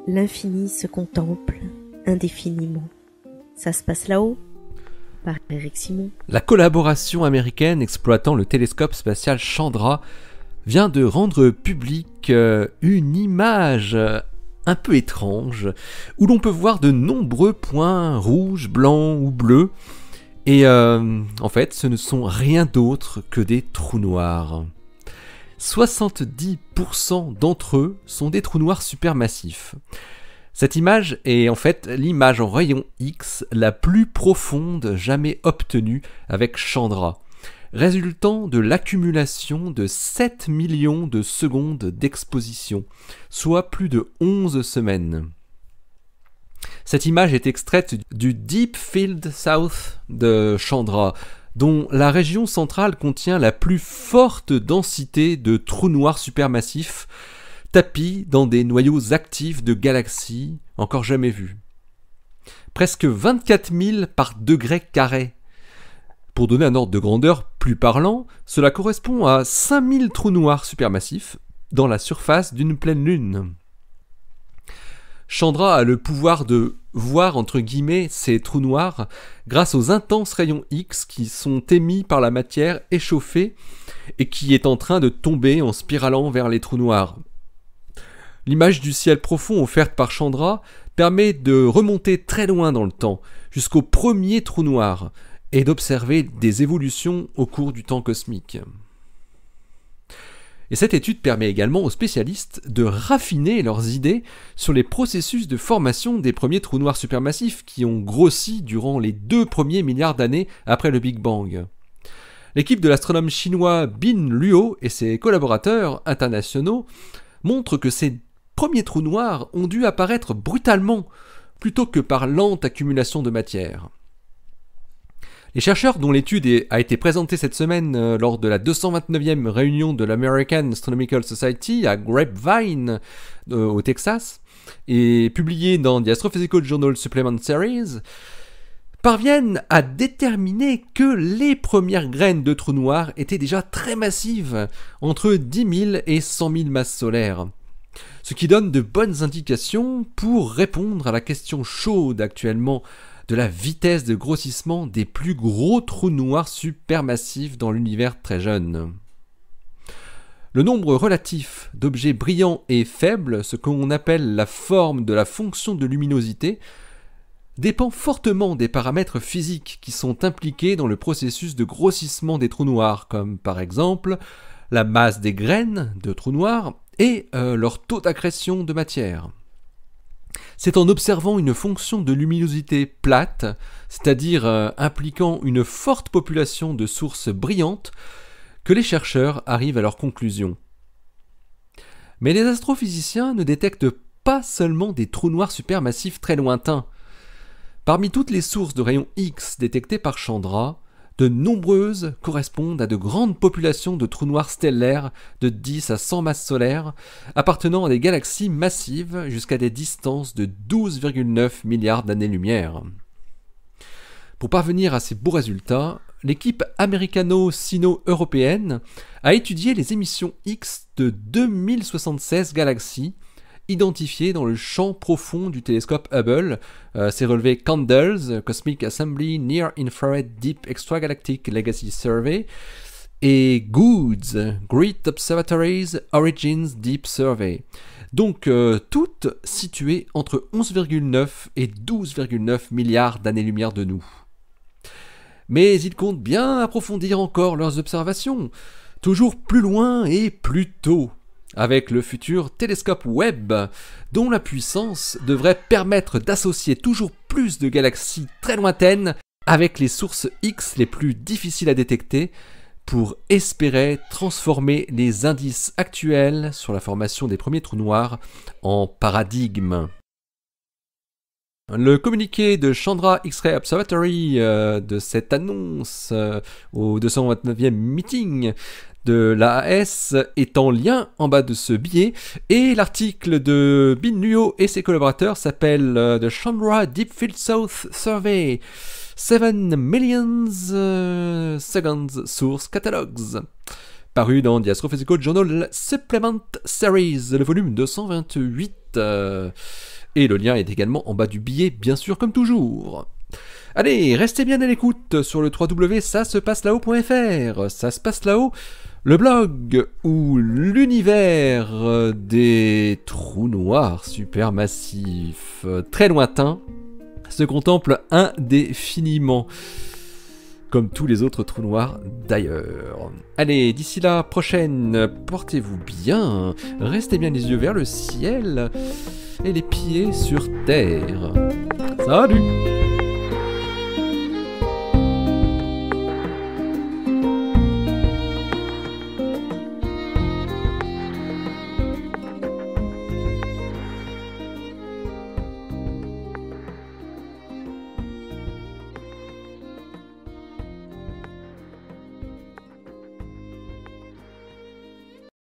L'infini se contemple indéfiniment. Ça se passe là-haut, par Eric Simon. La collaboration américaine exploitant le télescope spatial Chandra vient de rendre publique une image un peu étrange où l'on peut voir de nombreux points rouges, blancs ou bleus. Et en fait, ce ne sont rien d'autre que des trous noirs. 70% d'entre eux sont des trous noirs supermassifs. Cette image est en fait l'image en rayon X la plus profonde jamais obtenue avec Chandra, résultant de l'accumulation de 7 millions de secondes d'exposition, soit plus de 11 semaines. Cette image est extraite du Deep Field South de Chandra, dont la région centrale contient la plus forte densité de trous noirs supermassifs, tapis dans des noyaux actifs de galaxies encore jamais vus. Presque 24 000 par degré carré. Pour donner un ordre de grandeur plus parlant, cela correspond à 5000 trous noirs supermassifs dans la surface d'une pleine lune. Chandra a le pouvoir de voir entre guillemets ces trous noirs grâce aux intenses rayons X qui sont émis par la matière échauffée et qui est en train de tomber en spiralant vers les trous noirs. L'image du ciel profond offerte par Chandra permet de remonter très loin dans le temps, jusqu'au premier trou noir, et d'observer des évolutions au cours du temps cosmique. Et cette étude permet également aux spécialistes de raffiner leurs idées sur les processus de formation des premiers trous noirs supermassifs qui ont grossi durant les 2 premiers milliards d'années après le Big Bang. L'équipe de l'astronome chinois Bin Luo et ses collaborateurs internationaux montrent que ces premiers trous noirs ont dû apparaître brutalement plutôt que par lente accumulation de matière. Les chercheurs dont l'étude a été présentée cette semaine lors de la 229e réunion de l'American Astronomical Society à Grapevine au Texas et publiée dans The Astrophysical Journal Supplement Series parviennent à déterminer que les premières graines de trous noirs étaient déjà très massives, entre 10 000 et 100 000 masses solaires. Ce qui donne de bonnes indications pour répondre à la question chaude actuellement de la vitesse de grossissement des plus gros trous noirs supermassifs dans l'univers très jeune. Le nombre relatif d'objets brillants et faibles, ce qu'on appelle la forme de la fonction de luminosité, dépend fortement des paramètres physiques qui sont impliqués dans le processus de grossissement des trous noirs, comme par exemple la masse des graines de trous noirs et leur taux d'accrétion de matière. C'est en observant une fonction de luminosité plate, c'est-à-dire impliquant une forte population de sources brillantes, que les chercheurs arrivent à leur conclusion. Mais les astrophysiciens ne détectent pas seulement des trous noirs supermassifs très lointains. Parmi toutes les sources de rayons X détectées par Chandra, de nombreuses correspondent à de grandes populations de trous noirs stellaires de 10 à 100 masses solaires, appartenant à des galaxies massives jusqu'à des distances de 12,9 milliards d'années-lumière. Pour parvenir à ces beaux résultats, l'équipe américano-sino-européenne a étudié les émissions X de 2076 galaxies, identifiées dans le champ profond du télescope Hubble, s'est relevé CANDLES, Cosmic Assembly Near Infrared Deep Extragalactic Legacy Survey, et GOODS, Great Observatories Origins Deep Survey. Donc toutes situées entre 11,9 et 12,9 milliards d'années-lumière de nous. Mais ils comptent bien approfondir encore leurs observations, toujours plus loin et plus tôt, avec le futur télescope Webb, dont la puissance devrait permettre d'associer toujours plus de galaxies très lointaines avec les sources X les plus difficiles à détecter, pour espérer transformer les indices actuels sur la formation des premiers trous noirs en paradigme. Le communiqué de Chandra X-Ray Observatory de cette annonce au 229e meeting de l'AAS est en lien en bas de ce billet, et l'article de Bin Luo et ses collaborateurs s'appelle The Chandra Deep Field South Survey 7 Millions Seconds Source Catalogs, paru dans The Astrophysical Journal Supplement Series, le volume 228. Et le lien est également en bas du billet, bien sûr, comme toujours. Allez, restez bien à l'écoute sur le www.ça-se-passe-là-haut.fr. Ça se passe là-haut, le blog où l'univers des trous noirs supermassifs très lointains se contemple indéfiniment. Comme tous les autres trous noirs d'ailleurs. Allez, d'ici la prochaine, portez-vous bien, restez bien les yeux vers le ciel et les pieds sur terre. Salut!